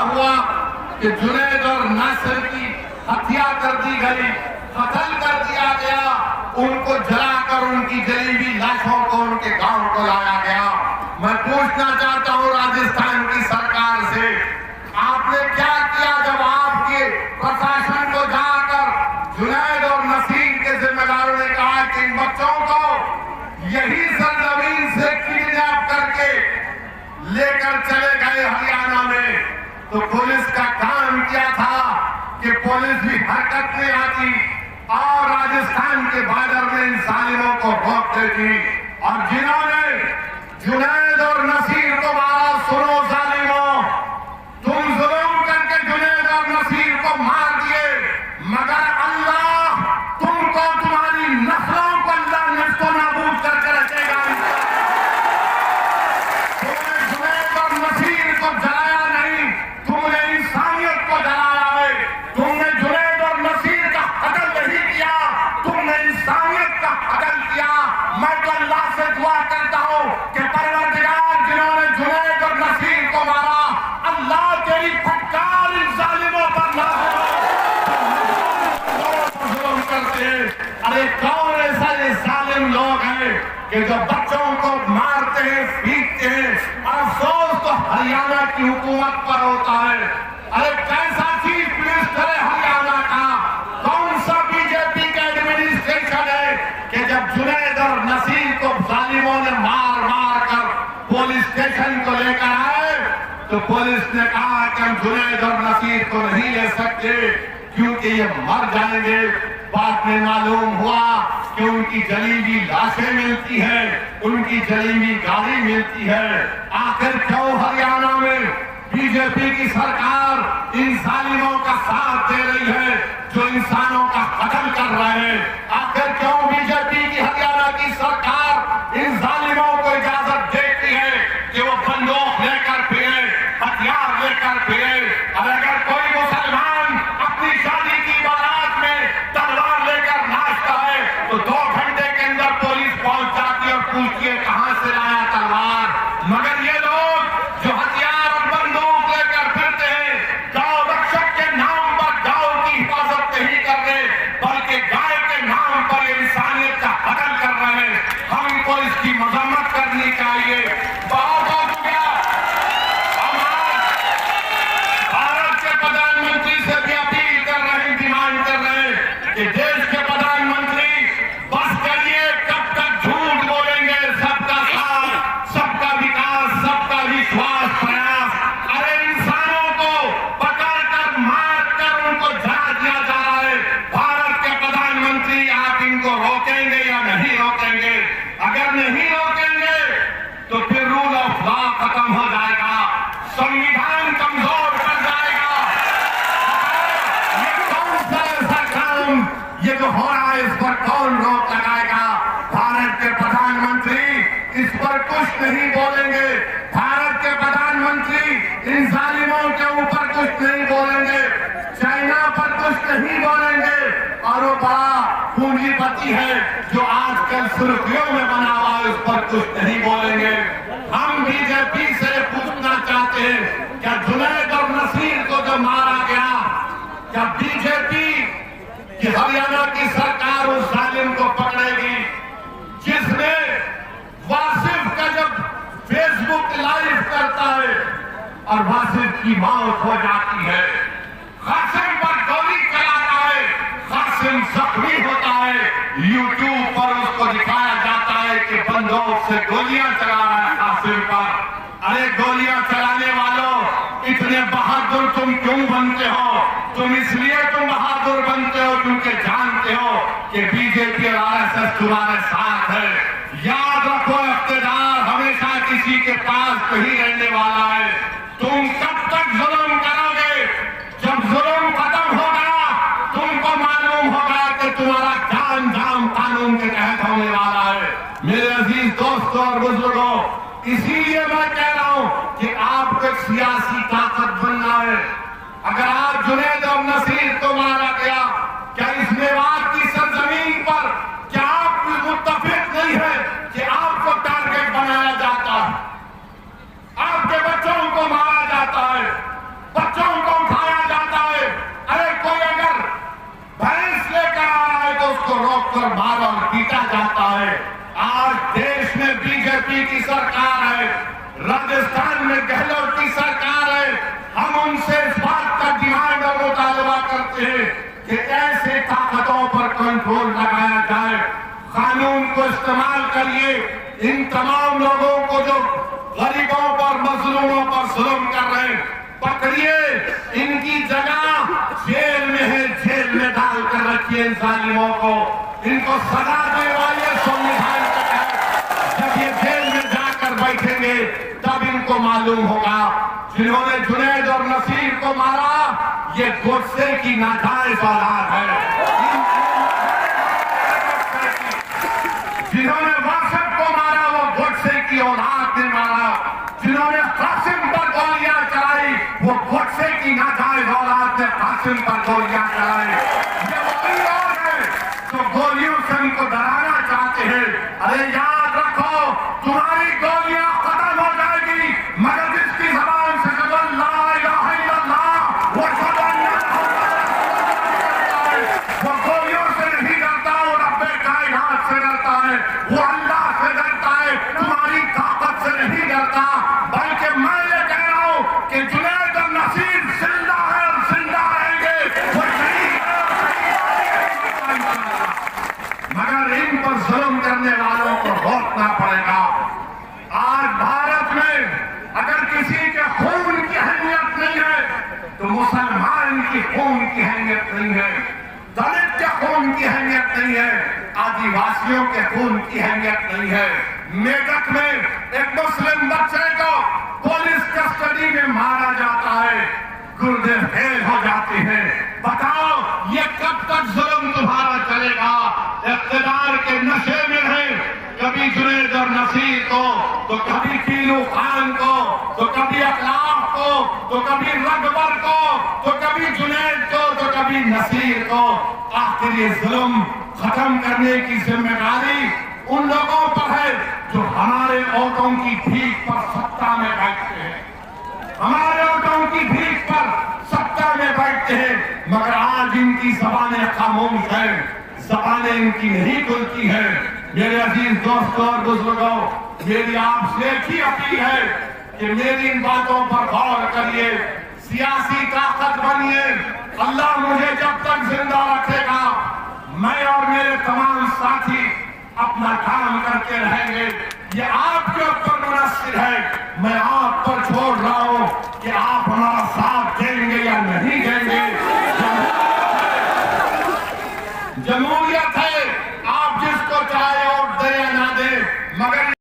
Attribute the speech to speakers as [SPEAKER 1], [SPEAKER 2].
[SPEAKER 1] हुआ कि जुनैद और नासिर की हत्या कर दी गई, कत्ल कर दिया गया, उनको जलाकर उनकी जली हुई लाशों को उनके गांव को लाया गया। मैं पूछना चाहता हूं राजस्थान की सरकार से, आपने क्या किया जब आपके प्रशासन को जाकर जुनैद और नसीर के जिम्मेदारों ने कहा कि इन बच्चों को यही सरजमीन से किडनैप करके लेकर चले गए हरियाणा में, तो पुलिस का काम क्या था कि पुलिस भी हरकत में आती और राजस्थान के बॉर्डर में इन जालिमों को रोक देती। और जिन्होंने जुनैद और नसीर को मारा, सुनो जालिमों, तुम जुल्म करके जुनैद और नसीर को मार दिए, मगर अल्लाह तुमको, तुम्हारी नस्लों को अल्लाह नस्लो नाबूद करके रखेगा। तुमने जुनैद और नसीर को जलाया नहीं, तुमने इंसानियत को जलाया है। तुमने जुनैद और नसीर का कत्ल नहीं किया, तुमने इंसानियत का कत्ल किया। मैं तो अल्लाह से दुआ करता हूं कि परवरदिगार, जिन्होंने जुनैद और नसीर को मारा, अल्लाह तेरी फटकार इन जालिमों पर ना हो। करते हैं, अरे कौन ऐसा ये जालिम लोग हैं कि जो बच्चों को मारते हैं, पीटते हैं। अफसोस तो हरियाणा की हुकूमत पर होता है। अरे कैसा चीफ मिनिस्टर है हरियाणा का, कौन सा बीजेपी का एडमिनिस्ट्रेशन है कि जब जुनैद और नसीर को जालिमों ने मार मार कर पुलिस स्टेशन को लेकर आए, तो पुलिस ने कहा कि हम जुनैद और नसीर को नहीं ले सकते क्योंकि ये मर जाएंगे। बाद में मालूम हुआ कि उनकी जली हुई लाशें मिलती है, उनकी जली हुई गाड़ी मिलती है। आखिर क्यों हरियाणा में बीजेपी की सरकार इन जालिमों का साथ दे रही है जो इंसानों का कत्ल कर रहे हैं? आखिर क्यों बीजेपी की हरियाणा की सरकार इन जालिमों को इजाजत देती है कि वो बंदूक लेकर फिरे, हथियार लेकर फिरे? और अगर कोई मुसलमान अपनी शादी की बारात में तलवार लेकर नाचता है तो 2 घंटे के अंदर पुलिस पहुंच जाती है और पूछती है कहां से लाया तलवार। मगर ये लोग जो हथियार और बंदूक लेकर फिरते हैं, गांव रक्षक के नाम पर गांव की हिफाजत नहीं कर रहे, बल्कि गाय के नाम पर इंसानियत का कत्ल कर रहे हैं। हमको इसकी मजम्मत करनी चाहिए। बहुत हो गया। भारत के प्रधानमंत्री से भी अपील कर रहे हैं, डिमांड कर रहे हैं कि देश के प्रधानमंत्री बस करिए, कब तक झूठ बोलेंगे? सबका साथ, सबका विकास, सबका विश्वास, प्रयास। अरे इंसानों को पकड़कर मारकर उनको जला दिया जा रहा है। भारत के प्रधानमंत्री, आप इनको रोकेंगे या नहीं रोकेंगे? अगर नहीं रोकेंगे तो फिर रूल ऑफ लॉ खत्म हो जाएगा, संविधान कमजोर पड़ जाएगा। ये कौन सा ऐसा काम ये जो हो रहा है, इस पर कौन रोक लगाएगा? भारत के प्रधानमंत्री इस पर कुछ नहीं बोलेंगे। भारत के प्रधानमंत्री इन जालिमों के ऊपर कुछ नहीं बोलेंगे, चाइना पर कुछ नहीं बोलेंगे। और वो बड़ा पूंजीपति है जो आजकल सुर्खियों में बना हुआ है, उस पर कुछ नहीं बोलेंगे। हम बीजेपी से पूछना चाहते हैं, क्या जुनैद और नसीर को जो मारा गया, क्या बीजेपी कि हरियाणा की सरकार उस जालिम को पकड़ेगी जिसने वासिफ का जब फेसबुक लाइव करता है और वासिफ की मौत हो जाती है, कासिम पर गोली चलाता है, कासिम जख्मी होता है, यूट्यूब पर उसको दिखाया जाता है कि बंदूक से गोलियां चला रहा है कासिम पर। अरे गोलियां चलाने वालों, इतने बहादुर तुम क्यों बनते हो? तुम इसलिए बहादुर बनते हो क्योंकि जानते हो कि बीजेपी और आरएसएस तुम्हारे साथ है। याद रखो, इख्तियार हमेशा किसी के पास नहीं रहने वाला है। तुम कब तक जुल्म करोगे? जब जुल्म खत्म होगा तुमको मालूम होगा कि तुम्हारा जान जाम कानून के तहत होने वाला है। मेरे अजीज दोस्तों और बुजुर्गों, इसीलिए मैं कह रहा हूं कि आपको एक सियासी ताकत बनना है। अगर आज जुनैद और नसीर को मारा गया, क्या इस मेवात की सरजमीन पर क्या आप मुत्तफिक नहीं है कि आपको टारगेट बनाया जाता है, आपके बच्चों को मारा जाता है? बच्चों को उठाया जाता है। अरे कोई अगर भैंस लेकर आ रहा है तो उसको रोककर मार और पीटा जाता है। आज देश में बीजेपी की सरकार है, राजस्थान में गहलोत की सरकार है। हम उनसे इस बात का डिमांड और मुतालबा करते हैं कि ऐसे ताकतों पर कंट्रोल लगाया जाए, कानून को इस्तेमाल करिए। इन तमाम लोगों को जो गरीबों पर, मजलूमों पर जुल्म कर रहे हैं, पकड़िए। इनकी जगह जेल में है, जेल में डालकर रखिए इन जालिमों को। इनको सजा दिलवाइए संविधान के तहत। जब ये जेल में जाकर बैठेंगे तब इनको मालूम होगा जिन्होंने जुनैद और नसीर को मारा ये गोडसे की नाजायज औलाद है। जिन्होंने वासिफ को मारा वो गोडसे की औलाद ने मारा। जिन्होंने कासिम पर गोलियां चलाई वो गोडसे की नाजायज औलाद ने कासिम पर गोलियां चलाई। ये वही लोग हैं जो गोलियों से उनको डराना चाहते हैं। अरे याद रखो, तुम्हारी गोलियां खत्म हो जाएगी मगर जिसकी जबान से ला इलाहा इल्लल्लाह वो वो गोलियों से नहीं डरता, वो रब्बे कायनात से डरता है, वो अल्लाह से डरता है, तुम्हारी ताकत से नहीं डरता। बल्कि मैं ये कह रहा हूं कि जुनैद और नसीर जिंदा है और जिंदा रहेंगे। वो शहीद है, मगर इन पर जुल्म करने वालों को रोकना पड़ेगा। आज भारत में अगर किसी के खून की अहमियत नहीं है तो मुसलमान की खून की अहमियत नहीं है, दलित के खून की अहमियत नहीं है, आदिवासियों के खून की अहमियत नहीं है। मेरठ में एक मुस्लिम बच्चे को पुलिस कस्टडी में मारा जाता है, गुर्दे फेल हो जाते हैं। बताओ ये कब तक जुल्म तुम्हारा चलेगा? इख्तिदार के नशे में रहे, कभी जुनैद और नसीर को, तो कभी पीलू खान को, तो कभी अखलाक को, तो कभी रगबर को, तो कभी जुनैद को, तो कभी नसीर को। आखिर ये जुल्म खत्म करने की जिम्मेदारी उन लोगों पर है जो हमारे वोटों की भीख पर सत्ता में बैठते हैं, हमारे वोटों की भीख पर सत्ता में बैठते हैं। मगर आज इनकी जबानें खामोश हैं, जबानें इनकी नहीं खुलती हैं। मेरे अजीज दोस्तों और बुजुर्गों, मेरी आपसे एक ही अपील है कि मेरी इन बातों पर गौर करिए, सियासी ताकत बनिए। अल्लाह मुझे जब तक जिंदा रखेगा मैं और मेरे तमाम साथी अपना काम करते रहेंगे। ये आपके ऊपर मुनस्सिर है, मैं आप पर छोड़ रहा हूं कि आप हमारा साथ देंगे या नहीं देंगे। जमहूरियत